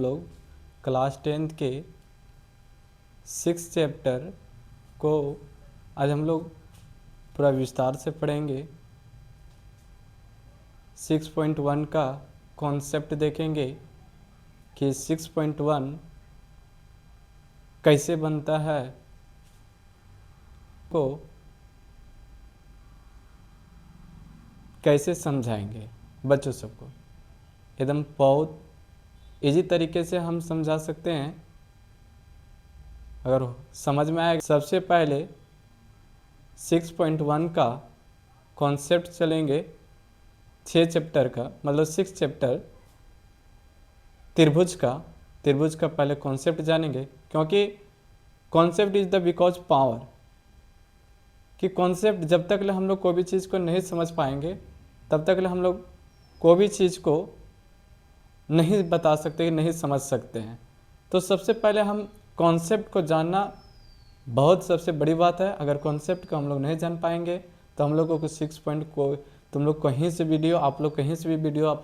लोग class 10th के 6 chapter को आज हम लोग पूरा विस्तार से पढ़ेंगे। 6.1 का कॉन्सेप्ट देखेंगे कि 6.1 कैसे बनता है, को कैसे समझाएंगे बच्चों सबको। एकदम बहुत इजी तरीके से हम समझा सकते हैं अगर समझ में आएगा। सबसे पहले 6.1 का कॉन्सेप्ट चलेंगे 6 चैप्टर का, मतलब 6 चैप्टर त्रिभुज का पहले कॉन्सेप्ट जानेंगे, क्योंकि concept is the because power. कि कॉन्सेप्ट जब तक हम लोग कोई भी चीज़ को नहीं समझ पाएंगे तब तक हम लोग कोई भी चीज़ को नहीं बता सकते, नहीं समझ सकते हैं। तो सबसे पहले हम कॉन्सेप्ट को जानना बहुत सबसे बड़ी बात है। अगर कॉन्सेप्ट को हम लोग नहीं जान पाएंगे तो हम लोगों को 6 पॉइंट को तुम लोग कहीं से वीडियो आप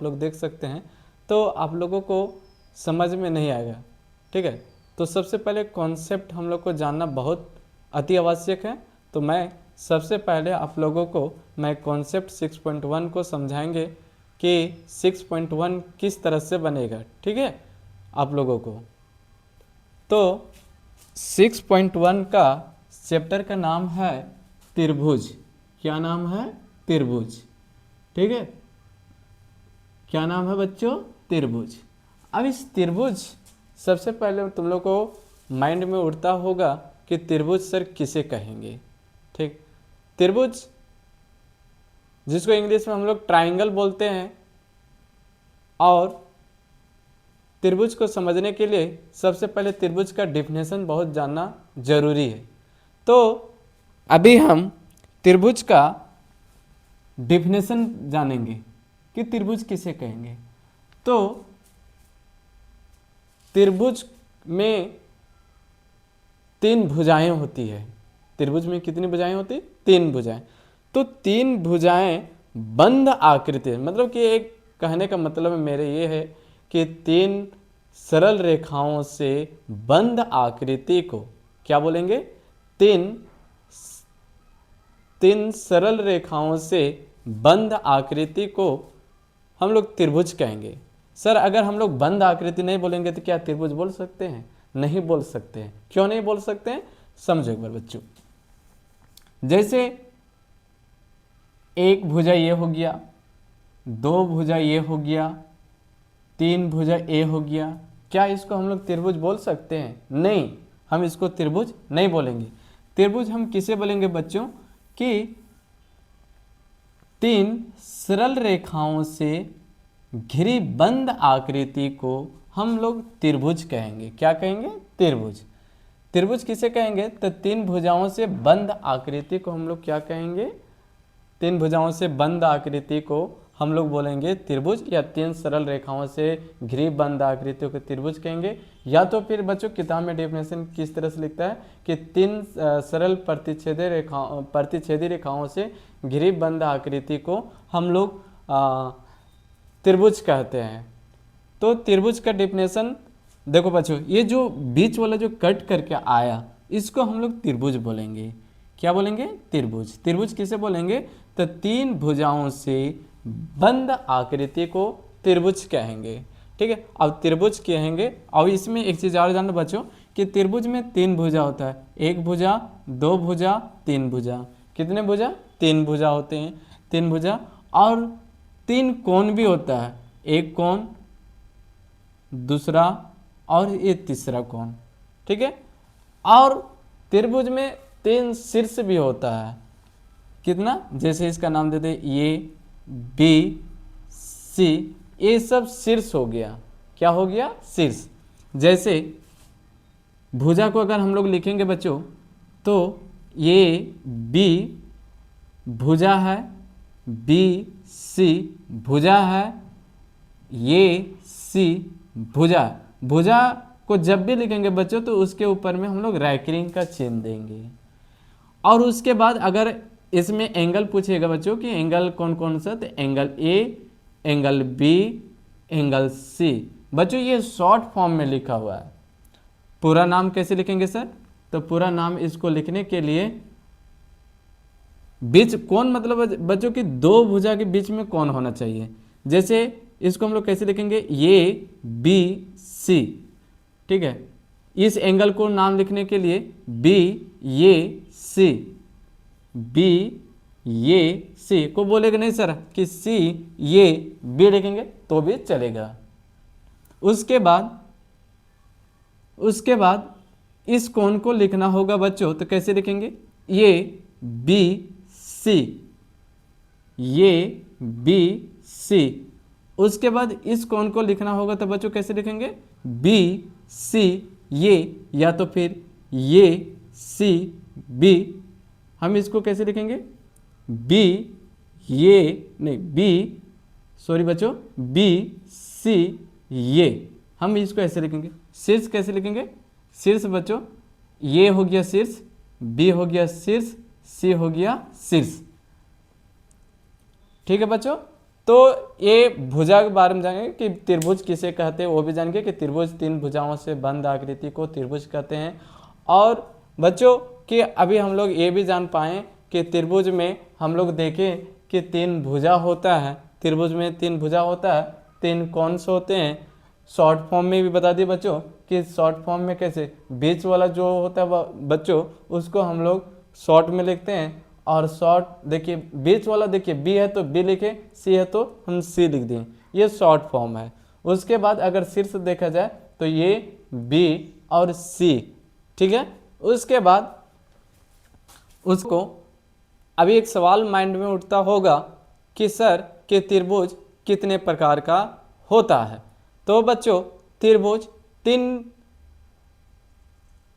लोग देख सकते हैं, तो आप लोगों को समझ में नहीं आएगा। ठीक है, तो सबसे पहले कॉन्सेप्ट हम लोग को जानना बहुत अति आवश्यक है। तो मैं सबसे पहले आप लोगों को मैं कॉन्सेप्ट 6.1 को समझाएंगे कि 6.1 किस तरह से बनेगा। ठीक है, आप लोगों को तो 6.1 का चैप्टर का नाम है त्रिभुज। क्या नाम है? त्रिभुज। ठीक है, क्या नाम है बच्चों? त्रिभुज। अब इस त्रिभुज सबसे पहले तुम लोग को माइंड में उठता होगा कि त्रिभुज सर किसे कहेंगे। ठीक, त्रिभुज जिसको इंग्लिश में हम लोग ट्राइंगल बोलते हैं, और त्रिभुज को समझने के लिए सबसे पहले त्रिभुज का डेफिनेशन बहुत जानना जरूरी है। तो अभी हम त्रिभुज का डेफिनेशन जानेंगे कि त्रिभुज किसे कहेंगे। तो त्रिभुज में 3 भुजाएं होती है। त्रिभुज में कितनी भुजाएं होती? 3 भुजाएं। तो 3 भुजाएं बंद आकृति, मतलब कि एक कहने का मतलब मेरे ये है कि 3 सरल रेखाओं से बंद आकृति को क्या बोलेंगे? 3 सरल रेखाओं से बंद आकृति को हम लोग त्रिभुज कहेंगे। सर अगर हम लोग बंद आकृति नहीं बोलेंगे तो क्या त्रिभुज बोल सकते हैं? नहीं बोल सकते हैं। क्यों नहीं बोल सकते हैं? समझो एक बार बच्चों। जैसे एक भुजा ये हो गया, 2 भुजा ये हो गया, 3 भुजा ए हो गया, क्या इसको हम लोग त्रिभुज बोल सकते हैं? नहीं, हम इसको त्रिभुज नहीं बोलेंगे। त्रिभुज हम किसे बोलेंगे बच्चों? कि 3 सरल रेखाओं से घिरी बंद आकृति को हम लोग त्रिभुज कहेंगे। क्या कहेंगे? त्रिभुज। त्रिभुज किसे कहेंगे? तो 3 भुजाओं से बंद आकृति को हम लोग क्या कहेंगे? 3 भुजाओं से बंद आकृति को हम लोग बोलेंगे त्रिभुज, या 3 सरल रेखाओं से घिरी बंद आकृतियों को त्रिभुज कहेंगे। या तो फिर बच्चों किताब में डेफिनेशन किस तरह से लिखता है कि 3 सरल प्रतिच्छेदी रेखाओं से घिरी बंद आकृति को हम लोग त्रिभुज कहते हैं। तो त्रिभुज का डेफिनेशन देखो बच्चों, ये जो बीच वाला जो कट करके आया इसको हम लोग त्रिभुज बोलेंगे। क्या बोलेंगे? त्रिभुज। त्रिभुज किसे बोलेंगे? तो 3 भुजाओं से बंद आकृति को त्रिभुज कहेंगे। ठीक है, अब त्रिभुज कहेंगे। अब इसमें एक चीज़ और जान लो बच्चों कि त्रिभुज में 3 भुजा होता है। 1 भुजा, 2 भुजा, 3 भुजा। कितने भुजा? 3 भुजा होते हैं। 3 भुजा, और 3 कोण भी होता है। एक कोण, दूसरा, और ये तीसरा कोण। ठीक है, और त्रिभुज में 3 शीर्ष भी होता है। कितना? जैसे इसका नाम देते ए, बी, सी, ये सब शीर्ष हो गया। क्या हो गया? शीर्ष। जैसे भुजा को अगर हम लोग लिखेंगे बच्चों तो ये बी भुजा है, बी सी भुजा है, ये सी भुजा। भुजा को जब भी लिखेंगे बच्चों तो उसके ऊपर में हम लोग रैकरिंग का चिन्ह देंगे। और उसके बाद अगर इसमें एंगल पूछेगा बच्चों कि एंगल कौन कौन सा, तो angle A, angle B, angle C, बच्चों ये शॉर्ट फॉर्म में लिखा हुआ है। पूरा नाम कैसे लिखेंगे सर? तो पूरा नाम इसको लिखने के लिए बीच कौन, मतलब बच्चों की दो भुजा के बीच में कौन होना चाहिए। जैसे इसको हम लोग कैसे लिखेंगे, ये बी सी, ठीक है। इस एंगल को नाम लिखने के लिए बी ये सी, बी ये सी को बोलेगा नहीं सर कि सी ये बी लिखेंगे तो भी चलेगा। उसके बाद इस कोण को लिखना होगा बच्चों, तो कैसे लिखेंगे, ये बी सी, ये बी सी। उसके बाद इस कोण को लिखना होगा तो बच्चों कैसे लिखेंगे, बी सी ये, या तो फिर ये सी बी। हम इसको कैसे लिखेंगे, बी ये नहीं बी, सॉरी बच्चों, बी सी ये। हम इसको ऐसे लिखेंगे। शीर्ष कैसे लिखेंगे, शीर्ष बच्चों ये हो गया शीर्ष, बी हो गया शीर्ष, सी हो गया शीर्ष, ठीक है बच्चों। तो ये भुजा के बारे में जानेंगे कि त्रिभुज किसे कहते हैं, वो भी जानेंगे कि त्रिभुज तीन भुजाओं से बंद आकृति को त्रिभुज कहते हैं। और बच्चों कि अभी हम लोग ये भी जान पाएँ कि त्रिभुज में हम लोग देखें कि तीन भुजा होता है, त्रिभुज में तीन भुजा होता है, तीन कोण से होते हैं। शॉर्ट फॉर्म में भी बता दिए बच्चों कि शॉर्ट फॉर्म में कैसे, बीच वाला जो होता है बच्चों उसको हम लोग शॉर्ट में लिखते हैं। और शॉर्ट देखिए बीच वाला देखिए बी है तो बी लिखे, सी है तो हम सी लिख दें, ये शॉर्ट फॉर्म है। उसके बाद अगर शीर्ष देखा जाए तो ये बी और सी, ठीक है। उसके बाद उसको अभी एक सवाल माइंड में उठता होगा कि सर कि त्रिभुज कितने प्रकार का होता है। तो बच्चों त्रिभुज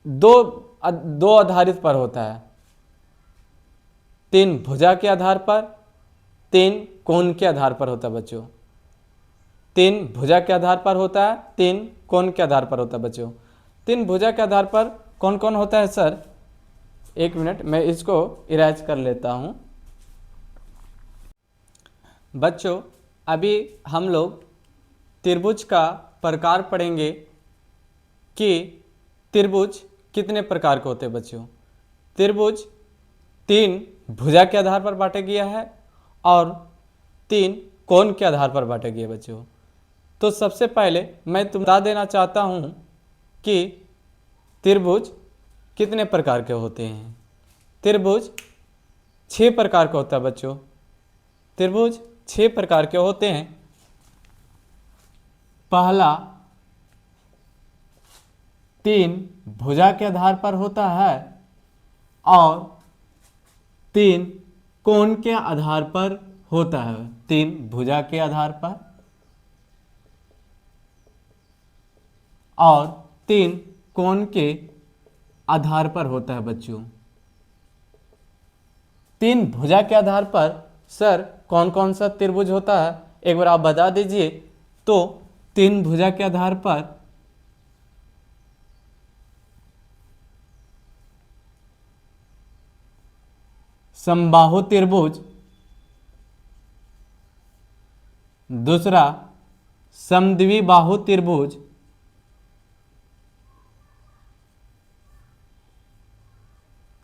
दो आधारित पर होता है, तीन भुजा के आधार पर, तीन कोण के आधार पर होता है बच्चों। तीन भुजा के आधार पर होता है, तीन कोण के आधार पर होता है बच्चों। तीन भुजा के आधार पर कौन कौन होता है सर, एक मिनट मैं इसको इरेज कर लेता हूं बच्चों। अभी हम लोग त्रिभुज का प्रकार पढ़ेंगे कि त्रिभुज कितने प्रकार के होते हैं बच्चों। त्रिभुज तीन भुजा के आधार पर बांटा गया है और तीन कोण के आधार पर बांटा गया है बच्चों। तो सबसे पहले मैं तुम बता देना चाहता हूं कि त्रिभुज कितने प्रकार के होते हैं। त्रिभुज 6 प्रकार का होता है बच्चों। त्रिभुज 6 प्रकार के होते हैं। पहला तीन भुजा के आधार पर होता है और तीन कोण के आधार पर होता है। तीन भुजा के आधार पर और तीन कोण के आधार पर होता है बच्चों। तीन भुजा के आधार पर सर कौन कौन सा त्रिभुज होता है एक बार आप बता दीजिए। तो तीन भुजा के आधार पर समबाहु त्रिभुज, दूसरा समद्विबाहु त्रिभुज,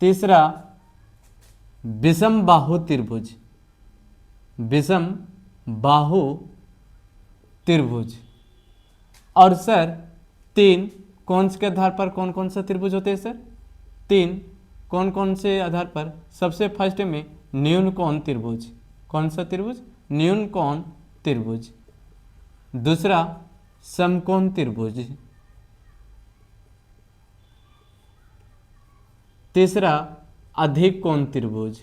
तीसरा विषम बाहु त्रिभुज, विषम बाहु त्रिभुज। और सर तीन कौन से आधार पर कौन कौन सा त्रिभुज होते हैं सर, तीन कौन कौन से आधार पर, सबसे फर्स्ट में न्यून कोण त्रिभुज। कौन सा त्रिभुज, न्यून कोण त्रिभुज। दूसरा समकोण त्रिभुज, तीसरा अधिक कोण त्रिभुज।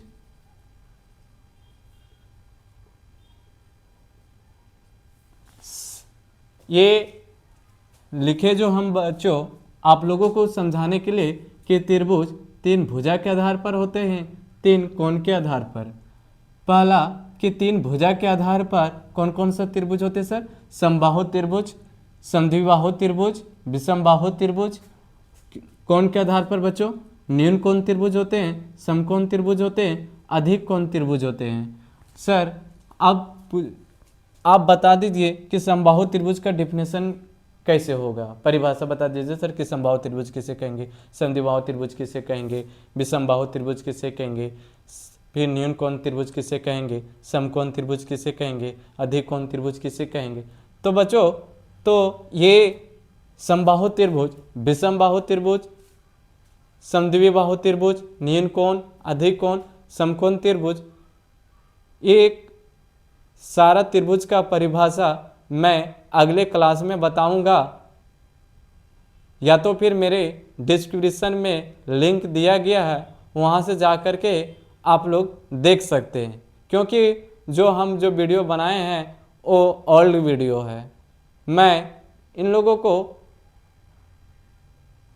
ये लिखे जो हम बच्चों आप लोगों को समझाने के लिए कि त्रिभुज तीन भुजा के आधार पर होते हैं, तीन कोण के आधार पर। पहला कि तीन भुजा के आधार पर कौन कौन सा त्रिभुज होते हैं सर, समबाहु त्रिभुज, समद्विबाहु त्रिभुज, विषम बाहु त्रिभुज। कोण के आधार पर बच्चों न्यून कोण त्रिभुज होते हैं, समकोण त्रिभुज होते हैं, अधिक कोण त्रिभुज होते हैं। सर अब आप बता दीजिए कि समबाहु त्रिभुज का डेफिनेशन कैसे होगा? परिभाषा बता दीजिए सर कि समबाहु त्रिभुज किसे कहेंगे, समद्विबाहु त्रिभुज किसे कहेंगे, विषमबाहु त्रिभुज किसे कहेंगे, फिर न्यून कोण त्रिभुज किसे कहेंगे, समकोण त्रिभुज किसे कहेंगे, अधिक कोण त्रिभुज किसे कहेंगे। तो बच्चों, तो ये समबाहु त्रिभुज, विषमबाहु त्रिभुज, समद्विबाहु त्रिभुज, न्यून कोण, अधिक कोण, समकोण त्रिभुज, एक सारा त्रिभुज का परिभाषा मैं अगले क्लास में बताऊंगा, या तो फिर मेरे डिस्क्रिप्शन में लिंक दिया गया है, वहां से जा कर के आप लोग देख सकते हैं, क्योंकि जो वीडियो बनाए हैं वो ओल्ड वीडियो है। मैं इन लोगों को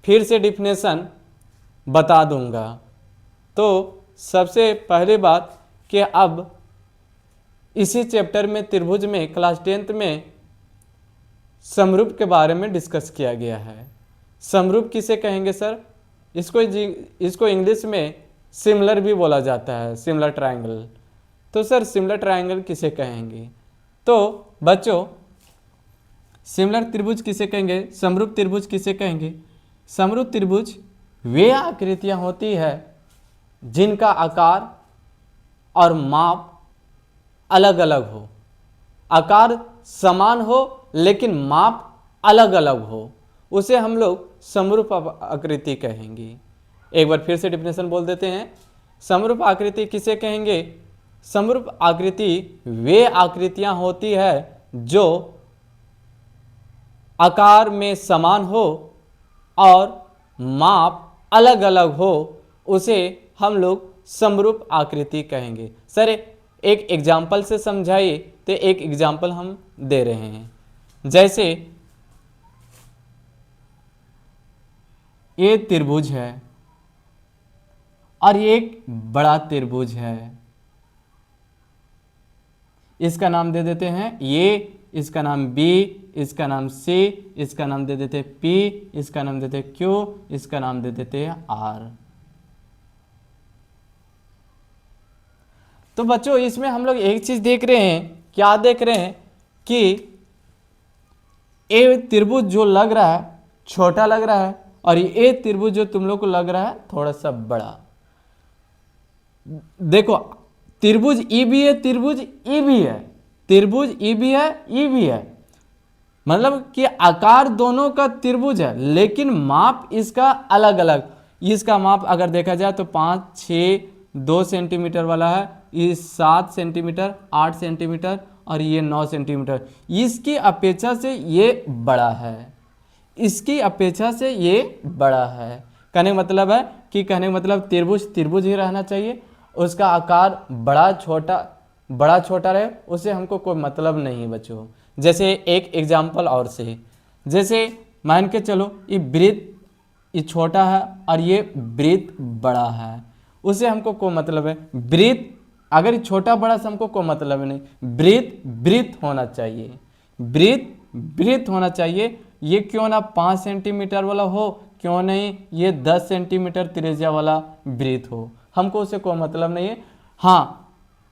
फिर से डिफिनेशन बता दूंगा। तो सबसे पहली बात कि अब इसी चैप्टर में त्रिभुज में क्लास 10th में समरूप के बारे में डिस्कस किया गया है। समरूप किसे कहेंगे सर? इसको इंग्लिश में सिमिलर भी बोला जाता है, सिमिलर ट्रायंगल। तो सर सिमिलर ट्रायंगल किसे कहेंगे? तो बच्चों, सिमिलर त्रिभुज किसे कहेंगे, समरूप त्रिभुज किसे कहेंगे? समरूप त्रिभुज वे आकृतियां होती है जिनका आकार और माप अलग अलग हो, आकार समान हो लेकिन माप अलग अलग हो, उसे हम लोग समरूप आकृति कहेंगे। एक बार फिर से डिफिनेशन बोल देते हैं। समरूप आकृति किसे कहेंगे? समरूप आकृति वे आकृतियां होती है जो आकार में समान हो और माप अलग अलग हो, उसे हम लोग समरूप आकृति कहेंगे। सर एक एग्जाम्पल से समझाइए, तो एक एग्जाम्पल हम दे रहे हैं। जैसे ये त्रिभुज है और ये एक बड़ा त्रिभुज है, इसका नाम दे देते हैं ये, इसका नाम बी, इसका नाम सी, इसका नाम दे देते हैं पी, इसका नाम देते हैं क्यू, इसका नाम दे देते हैं आर। तो बच्चों इसमें हम लोग एक चीज देख रहे हैं, क्या देख रहे हैं कि ये त्रिभुज जो लग रहा है छोटा लग रहा है और ये त्रिभुज जो तुम लोग को लग रहा है थोड़ा सा बड़ा। देखो त्रिभुज ई भी है, त्रिभुज ई भी है, त्रिभुज ई भी है, ई भी है, मतलब कि आकार दोनों का त्रिभुज है लेकिन माप इसका अलग अलग। इसका माप अगर देखा जाए तो 5, 6, 2 सेंटीमीटर वाला है, ये 7 सेंटीमीटर, 8 सेंटीमीटर और ये 9 सेंटीमीटर। इसकी अपेक्षा से ये बड़ा है, इसकी अपेक्षा से ये बड़ा है। कहने का मतलब है कि कहने का मतलब त्रिभुज त्रिभुज ही रहना चाहिए, उसका आकार बड़ा छोटा रहे, उससे हमको कोई मतलब नहीं बच्चों। जैसे एक एग्जाम्पल और से, जैसे मान के चलो ये वृत्त ये छोटा है और ये वृत्त बड़ा है, उससे हमको कोई मतलब है। वृत्त अगर ये छोटा बड़ा से हमको कोई मतलब नहीं, वृत्त वृत्त होना चाहिए, वृत्त वृत्त होना चाहिए। ये क्यों ना 5 सेंटीमीटर वाला हो, क्यों नहीं ये 10 सेंटीमीटर त्रिज्या वाला वृत्त हो, हमको उससे कोई मतलब नहीं है। हाँ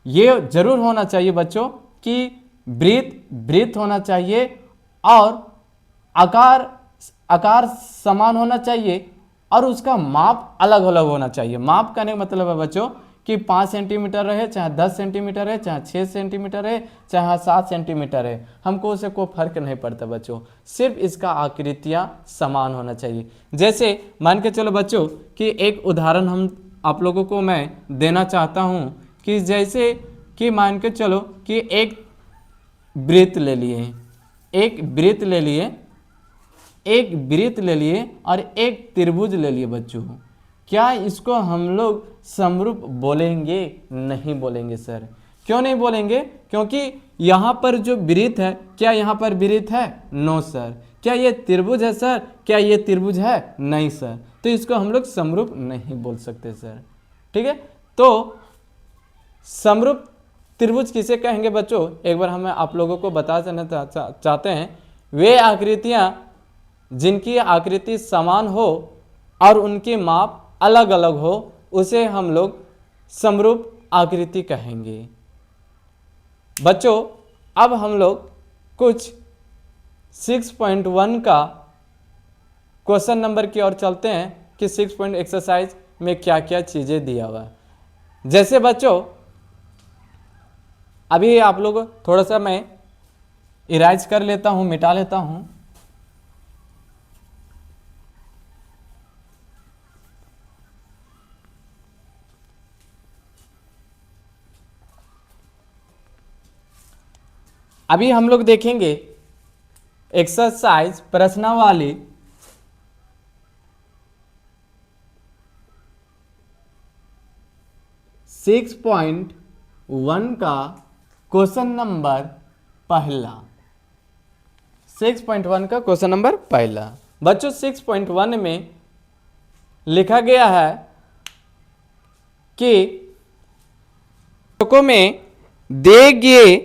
ये जरूर होना चाहिए बच्चों कि वृत्त वृत्त होना चाहिए और आकार समान होना चाहिए और उसका माप अलग अलग होना चाहिए। माप करने का मतलब है बच्चों कि 5 सेंटीमीटर रहे, चाहे 10 सेंटीमीटर है, चाहे 6 सेंटीमीटर है, चाहे 7 सेंटीमीटर है, हमको उससे कोई फर्क नहीं पड़ता बच्चों, सिर्फ इसका आकृतियाँ समान होना चाहिए। जैसे मान के चलो बच्चों कि एक उदाहरण हम आप लोगों को मैं देना चाहता हूँ कि जैसे कि मान के चलो कि एक वृत्त ले लिए, एक वृत्त ले लिए, एक वृत्त ले लिए और एक त्रिभुज ले लिए बच्चों, क्या इसको हम लोग समरूप बोलेंगे? नहीं बोलेंगे सर। क्यों नहीं बोलेंगे? क्योंकि यहाँ पर जो वृत्त है, क्या यहाँ पर वृत्त है? No sir. क्या ये त्रिभुज है सर? क्या ये त्रिभुज है? नहीं सर। तो इसको हम लोग समरूप नहीं बोल सकते सर, ठीक है। तो समरूप त्रिभुज किसे कहेंगे बच्चों? एक बार हमें आप लोगों को बता देना चाहते हैं, वे आकृतियाँ जिनकी आकृति समान हो और उनकी माप अलग अलग हो, उसे हम लोग समरूप आकृति कहेंगे। बच्चों अब हम लोग कुछ 6.1 का क्वेश्चन नंबर की ओर चलते हैं कि 6 पॉइंट एक्सरसाइज में क्या क्या चीज़ें दिया हुआ है। जैसे बच्चों अभी आप लोग थोड़ा सा मैं इराइज कर लेता हूँ, मिटा लेता हूँ। अभी हम लोग देखेंगे एक्सरसाइज प्रश्नावली 6.1 का क्वेश्चन नंबर पहला। 6.1 का क्वेश्चन नंबर पहला बच्चों 6.1 में लिखा गया है कि पुस्तकों में दिए गए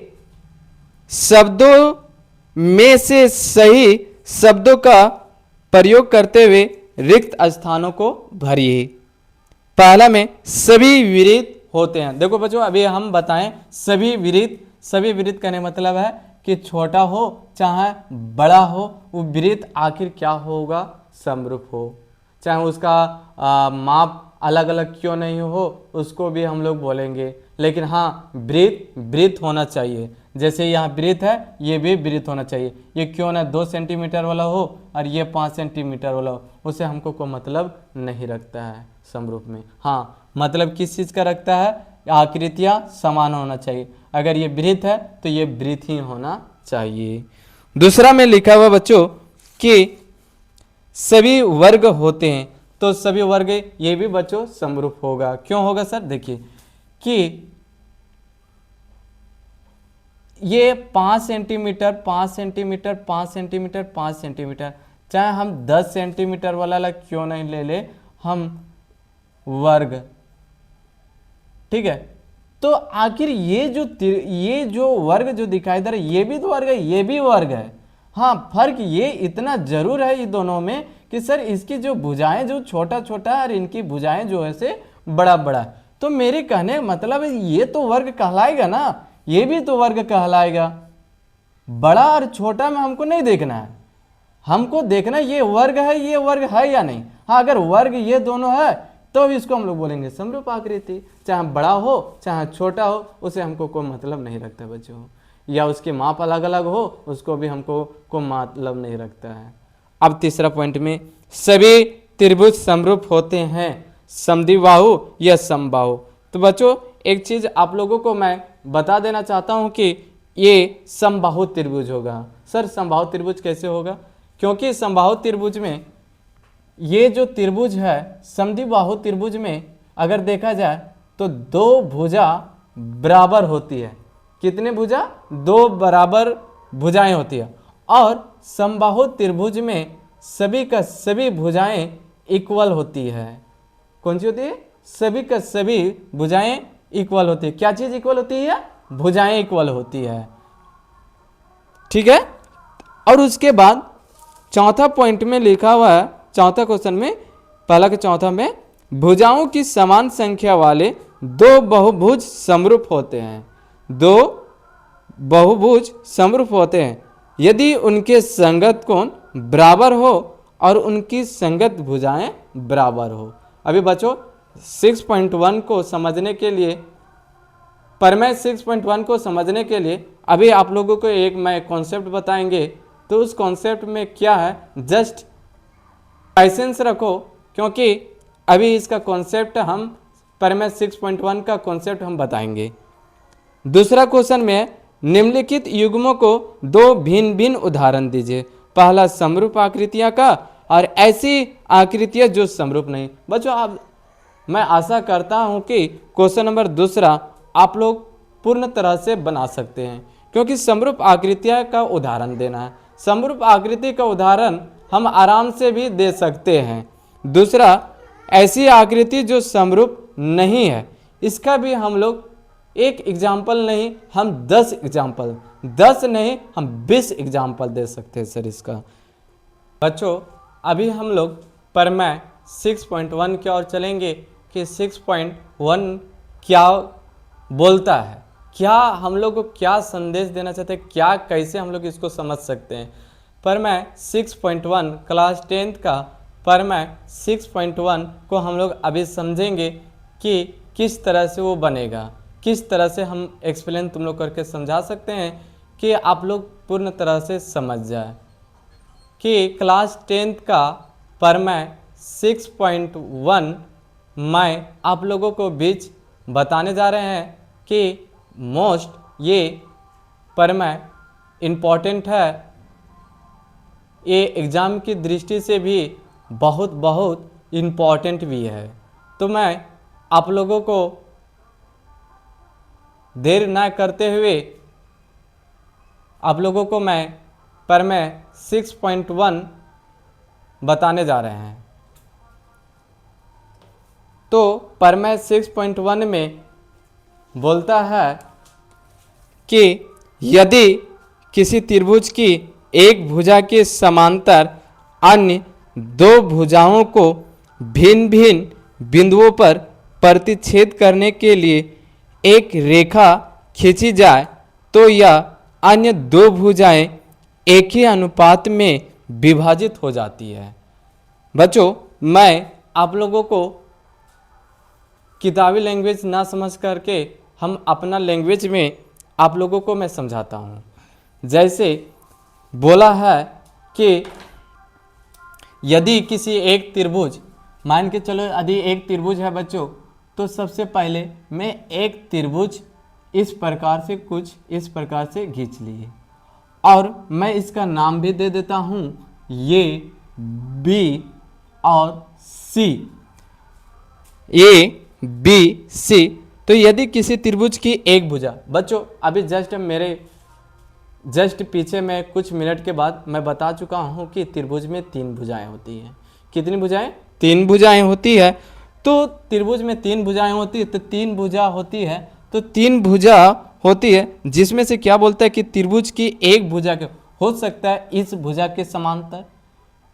शब्दों में से सही शब्दों का प्रयोग करते हुए रिक्त स्थानों को भरिए। पहला में सभी विरित होते हैं। देखो बच्चों अभी हम बताएं सभी विरित कहने मतलब है कि छोटा हो चाहे बड़ा हो, वो विरित आखिर क्या होगा, समरूप हो। चाहे उसका माप अलग अलग क्यों नहीं हो उसको भी हम लोग बोलेंगे, लेकिन हाँ वृत्त होना चाहिए। जैसे यहाँ वृत्त है, ये भी वृत्त होना चाहिए। ये क्यों ना 2 सेंटीमीटर वाला हो और ये 5 सेंटीमीटर वाला हो, उससे हमको कोई मतलब नहीं रखता है समरूप में। हाँ मतलब किस चीज़ का रखता है, आकृतियाँ समान होना चाहिए। अगर ये वृत्त है तो ये वृत्त ही होना चाहिए। दूसरा में लिखा हुआ बच्चों कि सभी वर्ग होते हैं, तो सभी वर्ग ये भी बच्चों समरूप होगा। क्यों होगा सर, देखिए कि ये 5 सेंटीमीटर 5 सेंटीमीटर 5 सेंटीमीटर 5 सेंटीमीटर, चाहे हम 10 सेंटीमीटर वाला क्यों नहीं ले ले हम वर्ग, ठीक है। तो आखिर ये जो वर्ग जो दिखाई दे रहा है ये भी तो वर्ग है, ये भी वर्ग है। हाँ फर्क ये इतना जरूर है इन दोनों में कि सर इसकी जो भुजाएं जो छोटा छोटा है और इनकी भुजाएं जो है से बड़ा बड़ा। तो मेरे कहने का मतलब है ये तो वर्ग कहलाएगा ना, ये भी तो वर्ग कहलाएगा। बड़ा और छोटा में हमको नहीं देखना है, हमको देखना ये वर्ग है या नहीं। हाँ अगर वर्ग ये दोनों है तो इसको हम लोग बोलेंगे समरूप आकृति, चाहे बड़ा हो चाहे छोटा हो उसे हमको कोई मतलब नहीं रखता बच्चों, या उसके माप अलग अलग हो उसको भी हमको कोई मतलब नहीं रखता है। अब तीसरा पॉइंट में सभी त्रिभुज समरूप होते हैं, समद्विबाहु या समबाहु। तो बच्चों एक चीज आप लोगों को मैं बता देना चाहता हूं कि ये समबाहु त्रिभुज होगा। सर समबाहु त्रिभुज कैसे होगा, क्योंकि समबाहु त्रिभुज में ये जो त्रिभुज है समद्विबाहु त्रिभुज में अगर देखा जाए तो 2 भुजा बराबर होती है। कितने भुजा, 2 बराबर भुजाएं होती है। और समबाहु त्रिभुज में सभी का सभी भुजाएं इक्वल होती है। कौन सी होती है, सभी का सभी भुजाएं इक्वल होती है। क्या चीज इक्वल होती है, भुजाएं इक्वल होती है, ठीक है। और उसके बाद चौथा पॉइंट में लिखा हुआ है, चौथा क्वेश्चन में पहला के चौथा में भुजाओं की समान संख्या वाले 2 बहुभुज समरूप होते हैं। 2 बहुभुज समरूप होते हैं यदि उनके संगत कोण बराबर हो और उनकी संगत भुजाएं बराबर हो। अभी बच्चों 6.1 को समझने के लिए, प्रमेय 6.1 को समझने के लिए अभी आप लोगों को एक मैं कॉन्सेप्ट बताएंगे। तो उस कॉन्सेप्ट में क्या है, जस्ट लाइसेंस रखो, क्योंकि अभी इसका कॉन्सेप्ट हम प्रमेय 6.1 का कॉन्सेप्ट हम बताएंगे। दूसरा क्वेश्चन में निम्नलिखित युग्मों को 2 भिन्न भिन्न उदाहरण दीजिए। पहला समरूप आकृतियां का और ऐसी आकृतियां जो समरूप नहीं। बच्चों आप, मैं आशा करता हूं कि क्वेश्चन नंबर दूसरा आप लोग पूर्ण तरह से बना सकते हैं, क्योंकि समरूप आकृतियां का उदाहरण देना है। समरूप आकृति का उदाहरण हम आराम से भी दे सकते हैं। दूसरा ऐसी आकृति जो समरूप नहीं है, इसका भी हम लोग एक एग्जाम्पल नहीं हम 10 एग्जाम्पल, 10 नहीं हम 20 एग्जाम्पल दे सकते हैं सर इसका। बच्चों अभी हम लोग प्रमेय 6.1 की ओर चलेंगे कि 6.1 क्या बोलता है, क्या हम लोग को क्या संदेश देना चाहते हैं, क्या कैसे हम लोग इसको समझ सकते हैं। प्रमेय 6.1 क्लास 10th का प्रमेय 6.1 को हम लोग अभी समझेंगे कि किस तरह से वो बनेगा, किस तरह से हम एक्सप्लेन तुम लोग करके समझा सकते हैं कि आप लोग पूर्ण तरह से समझ जाए कि क्लास 10th का प्रमेय 6.1 मैं आप लोगों को बीच बताने जा रहे हैं कि मोस्ट ये प्रमेय इम्पॉर्टेंट है, ये एग्ज़ाम की दृष्टि से भी बहुत बहुत इम्पॉर्टेंट भी है। तो मैं आप लोगों को देर ना करते हुए आप लोगों को मैं प्रमेय 6.1 बताने जा रहे हैं। तो प्रमेय 6.1 में बोलता है कि यदि किसी त्रिभुज की एक भुजा के समांतर अन्य दो भुजाओं को भिन्न भिन्न बिंदुओं पर प्रतिच्छेद करने के लिए एक रेखा खींची जाए तो यह अन्य दो भुजाएं एक ही अनुपात में विभाजित हो जाती है। बच्चों, मैं आप लोगों को किताबी लैंग्वेज ना समझ करके हम अपना लैंग्वेज में आप लोगों को मैं समझाता हूँ। जैसे बोला है कि यदि किसी एक त्रिभुज, मान के चलो यदि एक त्रिभुज है बच्चों, तो सबसे पहले मैं एक त्रिभुज इस प्रकार से कुछ इस प्रकार से खींच लिए और मैं इसका नाम भी दे देता हूँ ये बी और सी, ए बी सी। तो यदि किसी त्रिभुज की एक भुजा, बच्चों अभी जस्ट पीछे मैं कुछ मिनट के बाद मैं बता चुका हूँ कि त्रिभुज में 3 भुजाएं होती हैं। कितनी भुजाएं? 3 भुजाएं होती है। तो त्रिभुज में 3 भुजाएं होती है, तो 3 भुजा होती है, तो 3 भुजा होती है, जिसमें से क्या बोलता है कि त्रिभुज की एक भुजा के हो सकता है इस भुजा के समांतर,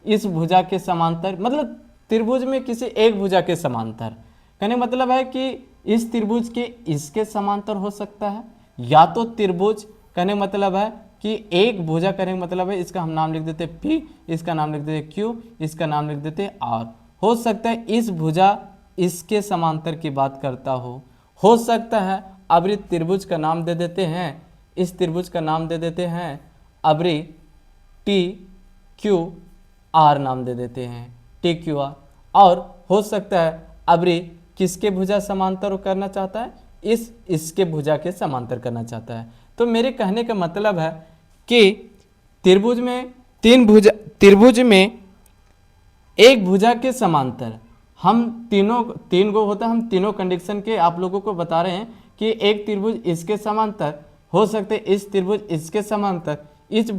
इस भुजा के समांतर, मतलब त्रिभुज में किसी एक भुजा के समांतर, कहने मतलब है कि इस त्रिभुज के इसके समांतर हो सकता है, या तो त्रिभुज कहने मतलब है कि एक भुजा, कहने मतलब है इसका हम नाम लिख देते P, इसका नाम लिख देते Q, इसका नाम लिख देते R। हो सकता है इस भुजा इसके समांतर की बात करता हो सकता है अबरी त्रिभुज का नाम दे देते हैं, इस त्रिभुज का नाम दे देते हैं अबरी TQR नाम दे देते हैं TQR। और हो सकता है अबरी किसके भुजा समांतर करना चाहता है, इसके भुजा के समांतर करना चाहता है। तो मेरे कहने का मतलब है कि त्रिभुज में एक भुजा के समांतर हम तीन गो होता है, हम तीनों कंडीशन के आप लोगों को बता रहे हैं कि एक त्रिभुज इसके समांतर हो सकते, इस त्रिभुज इसके समांतर, इस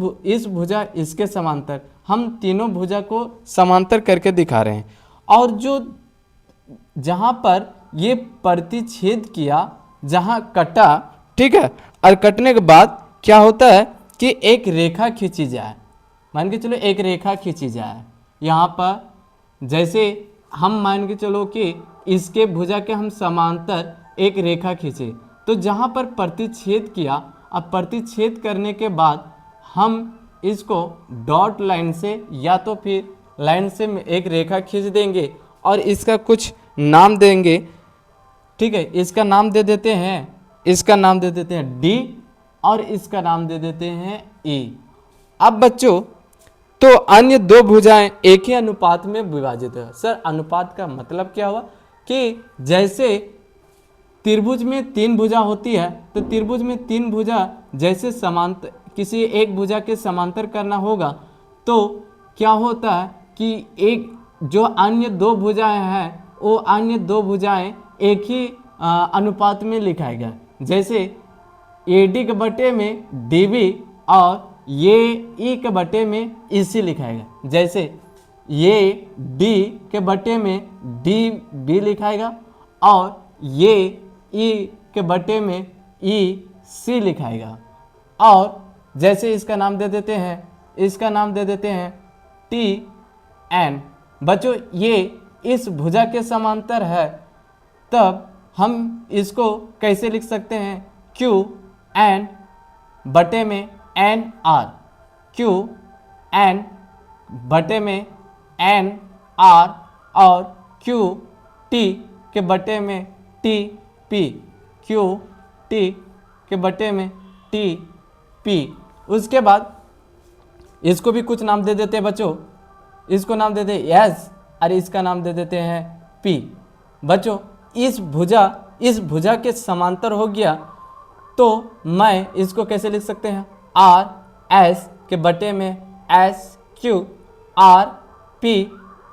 भुजा इसके समांतर, हम तीनों भुजा को समांतर करके दिखा रहे हैं। और जो जहाँ पर ये प्रतिच्छेद किया, जहाँ कटा, ठीक है, और कटने के बाद क्या होता है कि एक रेखा खींची जाए, मान के चलो एक रेखा खींची जाए यहाँ पर, जैसे हम मान के चलो कि इसके भुजा के हम समांतर एक रेखा खींचे, तो जहाँ पर प्रतिच्छेद किया, अब प्रतिच्छेद करने के बाद हम इसको डॉट लाइन से या तो फिर लाइन से एक रेखा खींच देंगे और इसका कुछ नाम देंगे, ठीक है, इसका नाम दे देते हैं, इसका नाम दे देते हैं D और इसका नाम दे देते हैं E। अब बच्चों तो अन्य दो भुजाएं एक ही अनुपात में विभाजित है। सर अनुपात का मतलब क्या हुआ कि जैसे त्रिभुज में 3 भुजा होती है, तो त्रिभुज में 3 भुजा जैसे समांतर किसी एक भुजा के समांतर करना होगा, तो क्या होता है कि एक जो अन्य 2 भुजाएं हैं वो अन्य 2 भुजाएं एक ही अनुपात में लिखाएगा। जैसे AD के बटे में DB और ये E के बटे में EC लिखाएगा। जैसे ये D के बटे में DB लिखाएगा और ये E के बटे में EC लिखाएगा। और जैसे इसका नाम दे देते हैं, इसका नाम दे देते हैं TN। बच्चों ये इस भुजा के समांतर है, तब हम इसको कैसे लिख सकते हैं, QN बटे में NR, एन बटे में एन आर और क्यू टी के बटे में टी पी, क्यू टी के बटे में टी पी। उसके बाद इसको भी कुछ नाम दे देते हैं बच्चों, इसको नाम दे दे एस और इसका नाम दे देते हैं पी। बच्चों इस भुजा के समांतर हो गया, तो मैं इसको कैसे लिख सकते हैं, आर एस के बटे में S Q R P,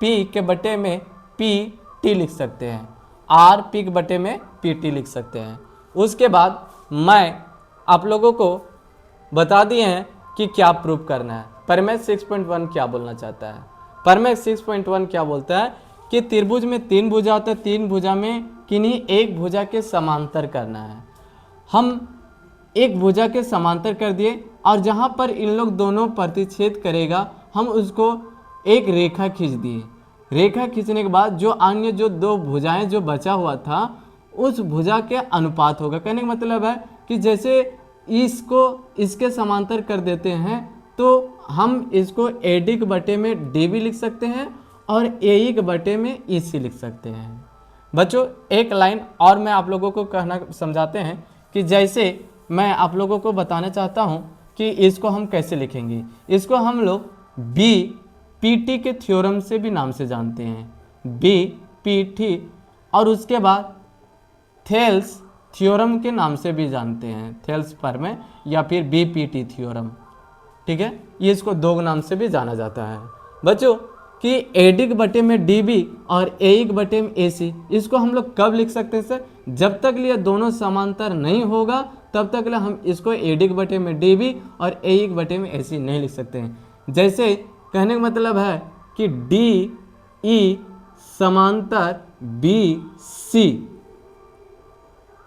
P के बटे में पी टी लिख सकते हैं, आर पी के बटे में पी टी लिख सकते हैं। उसके बाद मैं आप लोगों को बता दिए हैं कि क्या प्रूफ करना है। प्रमेय 6.1 क्या बोलना चाहता है, प्रमेय 6.1 क्या बोलता है कि त्रिभुज में 3 भुजा होता है, 3 भुजा में किन्हीं एक भुजा के समांतर करना है। हम एक भुजा के समांतर कर दिए और जहाँ पर इन लोग दोनों प्रतिच्छेद करेगा हम उसको एक रेखा खींच दिए। रेखा खींचने के बाद जो अन्य जो 2 भुजाएं जो बचा हुआ था उस भुजा के अनुपात होगा। कहने का मतलब है कि जैसे इसको इसके समांतर कर देते हैं तो हम इसको AD के बटे में DB लिख सकते हैं और AE के बटे में EC लिख सकते हैं। बच्चों एक लाइन और मैं आप लोगों को कहना समझाते हैं कि जैसे मैं आप लोगों को बताना चाहता हूं कि इसको हम कैसे लिखेंगे। इसको हम लोग BPT के थ्योरम से भी नाम से जानते हैं, BPT, और उसके बाद थेल्स थ्योरम के नाम से भी जानते हैं, थेल्स प्रमेय या फिर BPT थ्योरम। ठीक है, ये इसको 2 नाम से भी जाना जाता है। बच्चों कि AD के बटे में DB और AE के बटे में AC, इसको हम लोग कब लिख सकते हैं सर, जब तक ये दोनों समांतर नहीं होगा तब तक हम इसको AD के बटे में DB और AE के बटे में AC नहीं लिख सकते हैं। जैसे कहने का मतलब है कि DE समांतर BC,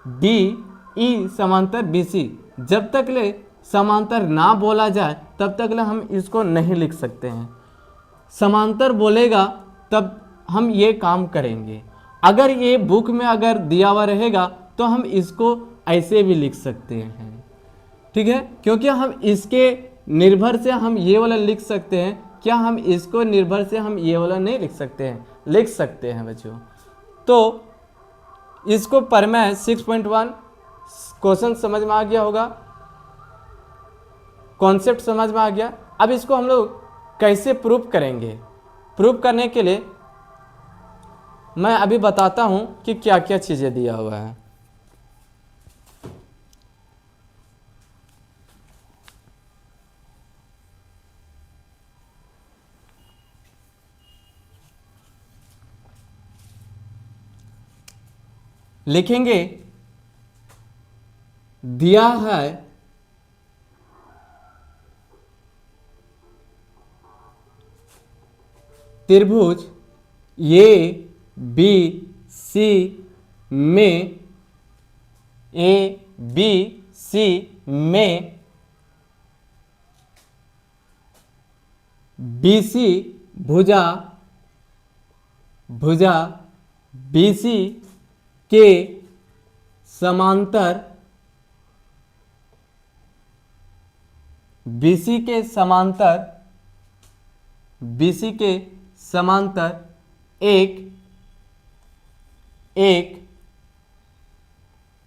DE समांतर BC, जब तक ले समांतर ना बोला जाए तब तक ले हम इसको नहीं लिख सकते हैं। समांतर बोलेगा तब हम ये काम करेंगे। अगर ये बुक में अगर दिया हुआ रहेगा तो हम इसको ऐसे भी लिख सकते हैं। ठीक है, क्योंकि हम इसके निर्भर से हम ये वाला लिख सकते हैं, क्या हम इसको निर्भर से हम ये वाला नहीं लिख सकते हैं, लिख सकते हैं बच्चों। तो इसको प्रमेय 6.1 क्वेश्चन समझ में आ गया होगा, कॉन्सेप्ट समझ में आ गया। अब इसको हम लोग कैसे प्रूफ करेंगे, प्रूफ करने के लिए मैं अभी बताता हूं कि क्या क्या चीजें दिया हुआ है। लिखेंगे दिया है त्रिभुज ABC में BC भुजा BC के समांतर BC के समांतर एक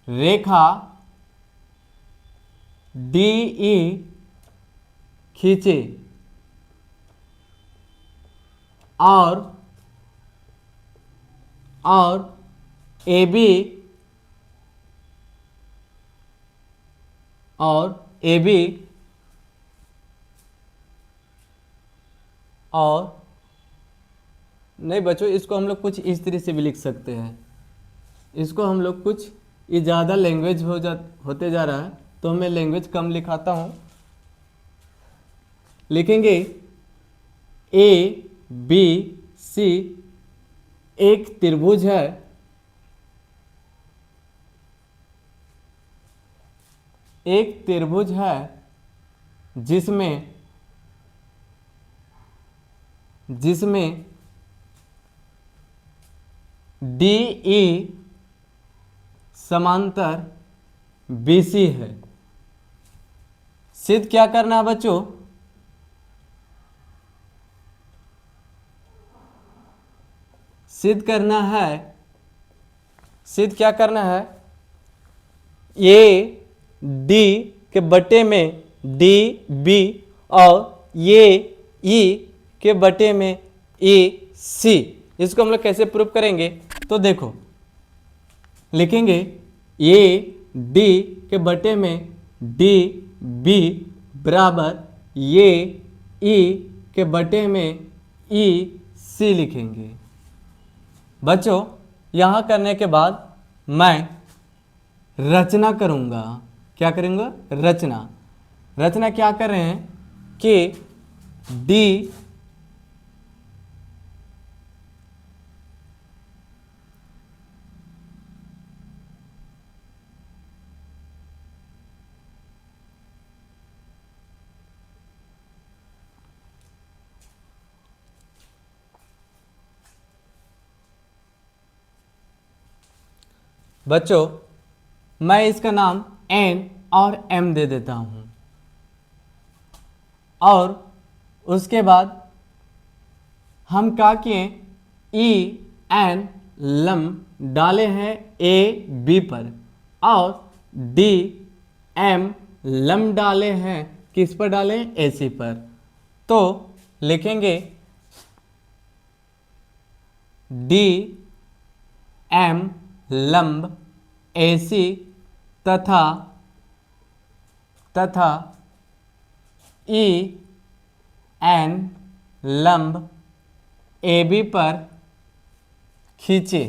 रेखा DE खींचे और AB और नहीं बच्चों, इसको हम लोग कुछ इस तरह से भी लिख सकते हैं। इसको हम लोग कुछ, ये ज़्यादा लैंग्वेज होते जा रहा है तो मैं लैंग्वेज कम लिखाता हूँ। लिखेंगे ABC एक त्रिभुज है, जिसमें DE समांतर BC है। सिद्ध क्या करना है बच्चों, सिद्ध करना है, सिद्ध क्या करना है, ए डी के बटे में डी बी और ये ई के बटे में ए सी। इसको हम लोग कैसे प्रूव करेंगे, तो देखो लिखेंगे ए डी के बटे में डी बी बराबर ये ई के बटे में ई सी लिखेंगे। बच्चों यहाँ करने के बाद मैं रचना करूँगा। क्या करूँगा, रचना। रचना क्या कर रहे हैं कि डी बच्चों मैं इसका नाम एन और एम दे देता हूँ, और उसके बाद हम क्या किए, ई एन लम डाले हैं ए बी पर और डी एम लम डाले हैं किस पर डाले हैं, ए सी पर। तो लिखेंगे डी एम लंब ए सी तथा ई एन लंब ए बी पर खींचे।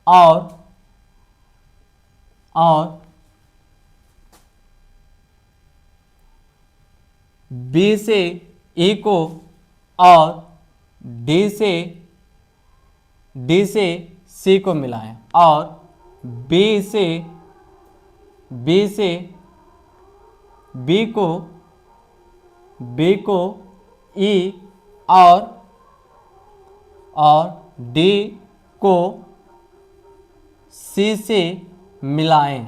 और बी से ई को और डी से सी को मिलाएं और बी से बी को ई और डी को सी से मिलाएं।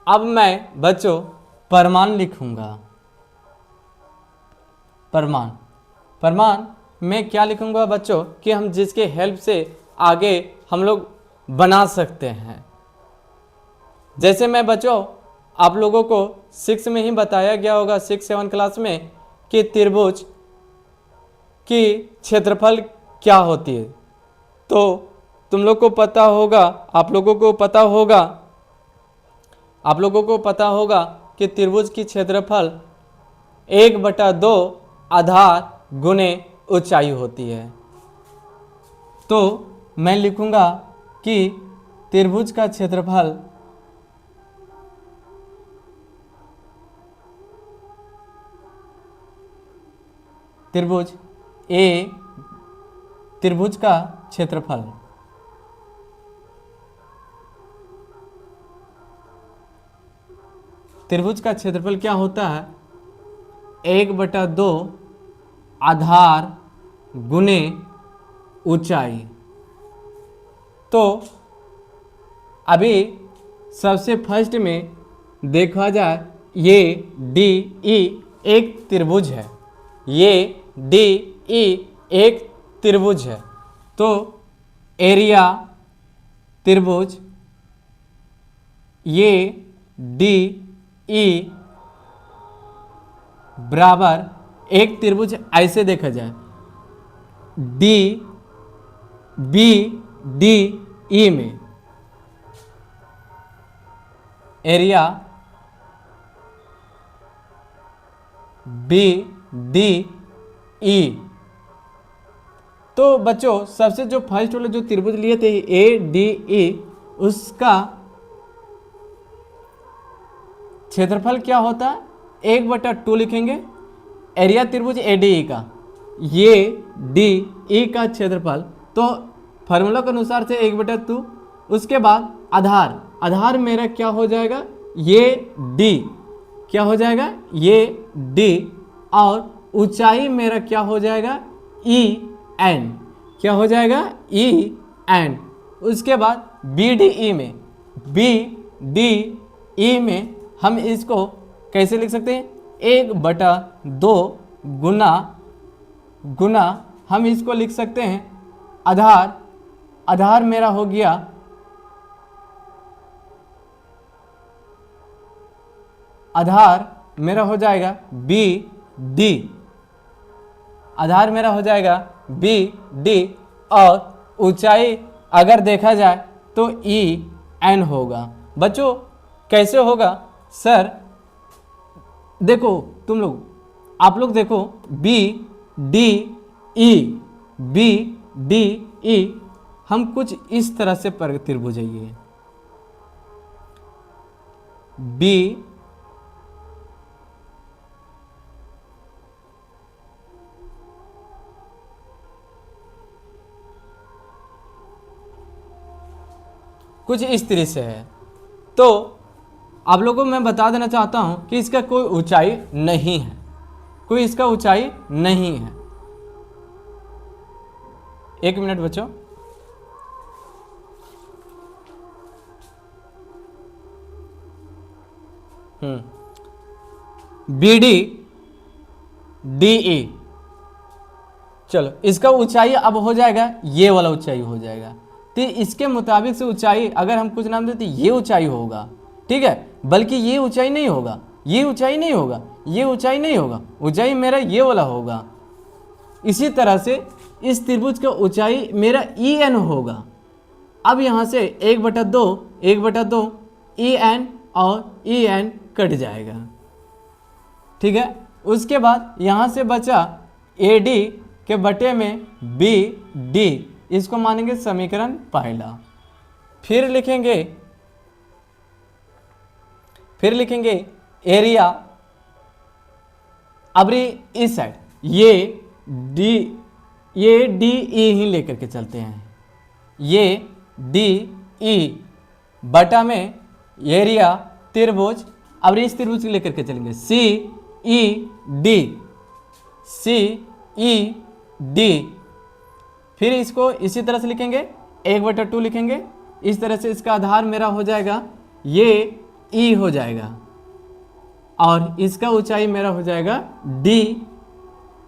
अब मैं बच्चों प्रमाण लिखूंगा। प्रमाण में क्या लिखूंगा बच्चों कि हम जिसके हेल्प से आगे हम लोग बना सकते हैं। जैसे मैं बच्चों आप लोगों को 6 में ही बताया गया होगा, 6-7 क्लास में, कि त्रिभुज की क्षेत्रफल क्या होती है। तो तुम लोग को पता होगा, आप लोगों को पता होगा कि त्रिभुज की क्षेत्रफल 1/2 आधार गुने ऊंचाई होती है। तो मैं लिखूंगा कि त्रिभुज का क्षेत्रफल त्रिभुज का क्षेत्रफल क्या होता है, 1/2 आधार गुने ऊंचाई। तो अभी सबसे फर्स्ट में देखा जाए, ये डी ई एक त्रिभुज है, ये डी ई एक त्रिभुज है। तो एरिया त्रिभुज ये डी ई बराबर एक त्रिभुज ऐसे देखा जाए, डी बी डी ई में एरिया बी डी ई। तो बच्चों सबसे जो फर्स्ट वाले जो त्रिभुज लिए थे ए डी ई, उसका क्षेत्रफल क्या होता है, 1/2 लिखेंगे। एरिया त्रिभुज ए डी ई का, ये डी ई का क्षेत्रफल, तो फार्मूला के अनुसार से 1/2। उसके बाद आधार मेरा क्या हो जाएगा, ये डी क्या हो जाएगा, ये डी, और ऊंचाई मेरा क्या हो जाएगा, ई एन, क्या हो जाएगा, ई एन। उसके बाद बी डी ई में हम इसको कैसे लिख सकते हैं, 1/2 गुना गुना हम इसको लिख सकते हैं आधार, आधार मेरा हो गया आधार मेरा हो जाएगा बी डी, आधार मेरा हो जाएगा बी डी, और ऊंचाई अगर देखा जाए तो ई एन होगा। बच्चों कैसे होगा सर, देखो तुम लोग, आप लोग देखो B D E, B D E, हम कुछ इस तरह से त्रिभुज है ये बी कुछ इस तरह से है। तो आप लोगों को मैं बता देना चाहता हूं कि इसका कोई ऊंचाई नहीं है, कोई इसका ऊंचाई नहीं है। एक मिनट बच्चों, बी डी डी ई, चलो इसका ऊंचाई अब हो जाएगा ये वाला ऊंचाई हो जाएगा। तो इसके मुताबिक से ऊंचाई अगर हम कुछ नाम देते ये ऊंचाई होगा, ठीक है, बल्कि ये ऊंचाई नहीं होगा, ये ऊंचाई नहीं होगा, ये ऊंचाई नहीं होगा, ऊंचाई मेरा ये वाला होगा। इसी तरह से इस त्रिभुज का ऊंचाई मेरा ई एन होगा। अब यहाँ से 1/2 ई एन और ई एन कट जाएगा, ठीक है। उसके बाद यहाँ से बचा ए डी के बटे में बी डी, इसको मानेंगे समीकरण पहला। फिर लिखेंगे एरिया, अब इस साइड ये डी ई ही लेकर के चलते हैं, ये डी ई बटा में एरिया त्रिभुज, अब इस त्रिभुज को लेकर के चलेंगे सी ई डी, फिर इसको इसी तरह से लिखेंगे 1/2 लिखेंगे। इस तरह से इसका आधार मेरा हो जाएगा ये ई हो जाएगा, और इसका ऊंचाई मेरा हो जाएगा डी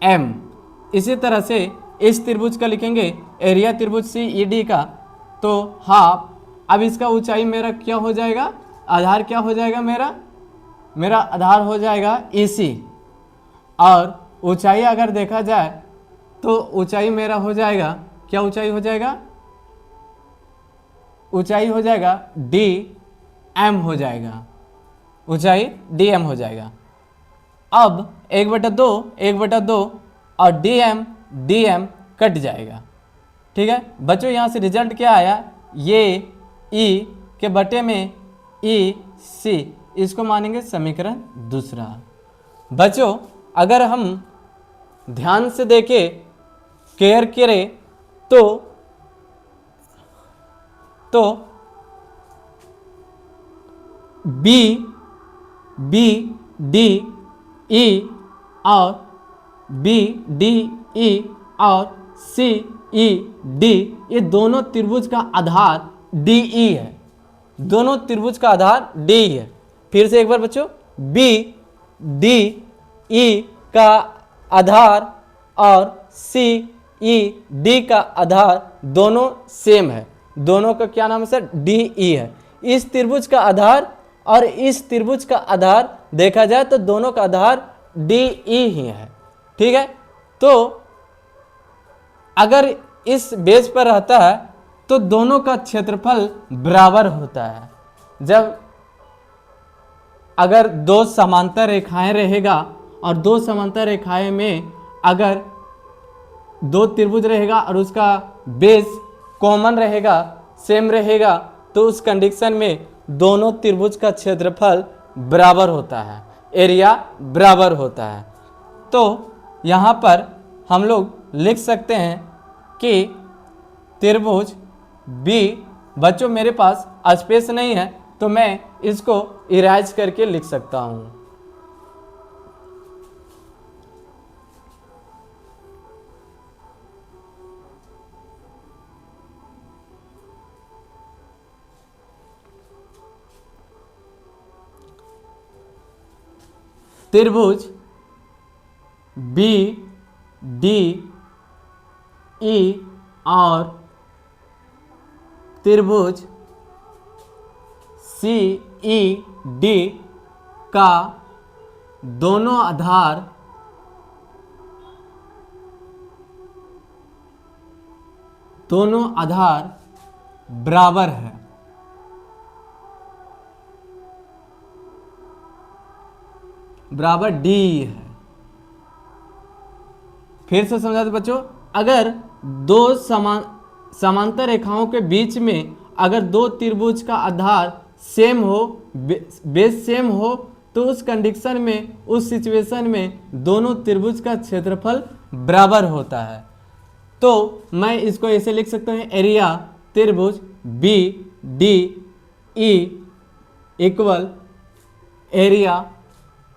एम। इसी तरह से इस त्रिभुज का लिखेंगे एरिया त्रिभुज सी ई डी का, तो हाफ। अब इसका ऊंचाई मेरा क्या हो जाएगा, आधार क्या हो जाएगा मेरा आधार हो जाएगा ई सी, और ऊंचाई अगर देखा जाए तो ऊंचाई मेरा हो जाएगा, क्या ऊंचाई हो जाएगा, ऊंचाई हो जाएगा डी एम हो जाएगा, ऊंचाई डी एम हो जाएगा। अब 1/2 और डी एम कट जाएगा, ठीक है। बच्चों यहाँ से रिजल्ट क्या आया, ये ई के बटे में ई सी, इसको मानेंगे समीकरण दूसरा। बच्चों अगर हम ध्यान से देखें, केयर करें तो बी डी ई और बी डी ई और सी ई डी, ये दोनों त्रिभुज का आधार डी ई है, दोनों त्रिभुज का आधार डी ई है। फिर से एक बार बच्चों, बी डी ई का आधार और सी ई डी का आधार दोनों सेम है, दोनों का क्या नाम है सर, डी ई है। इस त्रिभुज का आधार और इस त्रिभुज का आधार देखा जाए तो दोनों का आधार डी ई ही है, ठीक है। तो अगर इस बेस पर रहता है तो दोनों का क्षेत्रफल बराबर होता है। जब अगर दो समांतर रेखाएं रहेगा और दो समांतर रेखाएं में अगर दो त्रिभुज रहेगा और उसका बेस कॉमन रहेगा, सेम रहेगा, तो उस कंडीशन में दोनों त्रिभुज का क्षेत्रफल बराबर होता है, एरिया बराबर होता है। तो यहाँ पर हम लोग लिख सकते हैं कि त्रिभुज बी, बच्चों मेरे पास स्पेस नहीं है तो मैं इसको इरेज करके लिख सकता हूँ। त्रिभुज बी डी ई और त्रिभुज सी ई डी का दोनों आधार बराबर है। बराबर डी है। फिर से समझाते बच्चों, अगर दो समांतर रेखाओं के बीच में अगर दो त्रिभुज का आधार सेम हो, बेस सेम हो, तो उस कंडीशन में, उस सिचुएशन में दोनों त्रिभुज का क्षेत्रफल बराबर होता है। तो मैं इसको ऐसे लिख सकता हूँ, एरिया त्रिभुज B D E equal area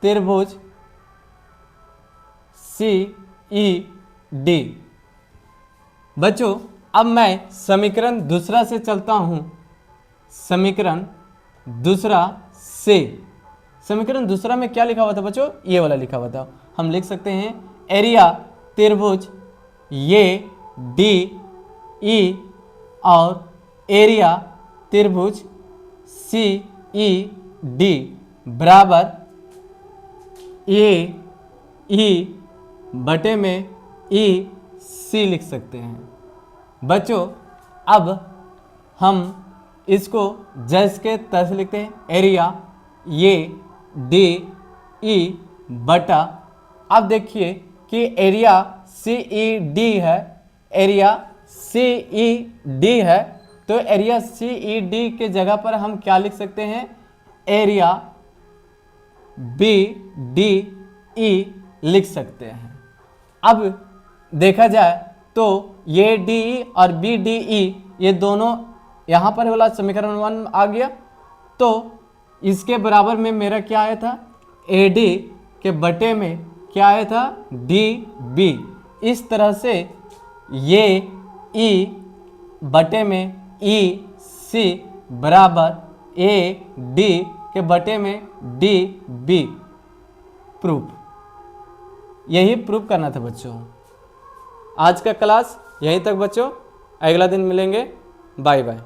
त्रिभुज सी ई डी। बच्चों अब मैं समीकरण दूसरा से चलता हूँ। समीकरण दूसरा में क्या लिखा हुआ था बच्चों? ये वाला लिखा हुआ था। हम लिख सकते हैं एरिया त्रिभुज ये डी ई और एरिया त्रिभुज सी ई डी बराबर ए ई बटे में ई सी लिख सकते हैं। बच्चों अब हम इसको जैस के तैस लिखते हैं, एरिया ये डी ई बटा, अब देखिए कि एरिया सी ई डी है, एरिया सी ई डी है, तो एरिया सी ई डी के जगह पर हम क्या लिख सकते हैं? एरिया बी डी ई लिख सकते हैं। अब देखा जाए तो ये डी ई और बी डी ई ये दोनों यहाँ पर वाला समीकरण 1 आ गया, तो इसके बराबर में मेरा क्या आया था? ए डी के बटे में क्या आया था? D B. इस तरह से ये ई बटे में ई सी बराबर ए डी के बटे में डी बी। प्रूफ, यही प्रूफ करना था बच्चों। आज का क्लास यहीं तक बच्चों, अगला दिन मिलेंगे। Bye bye.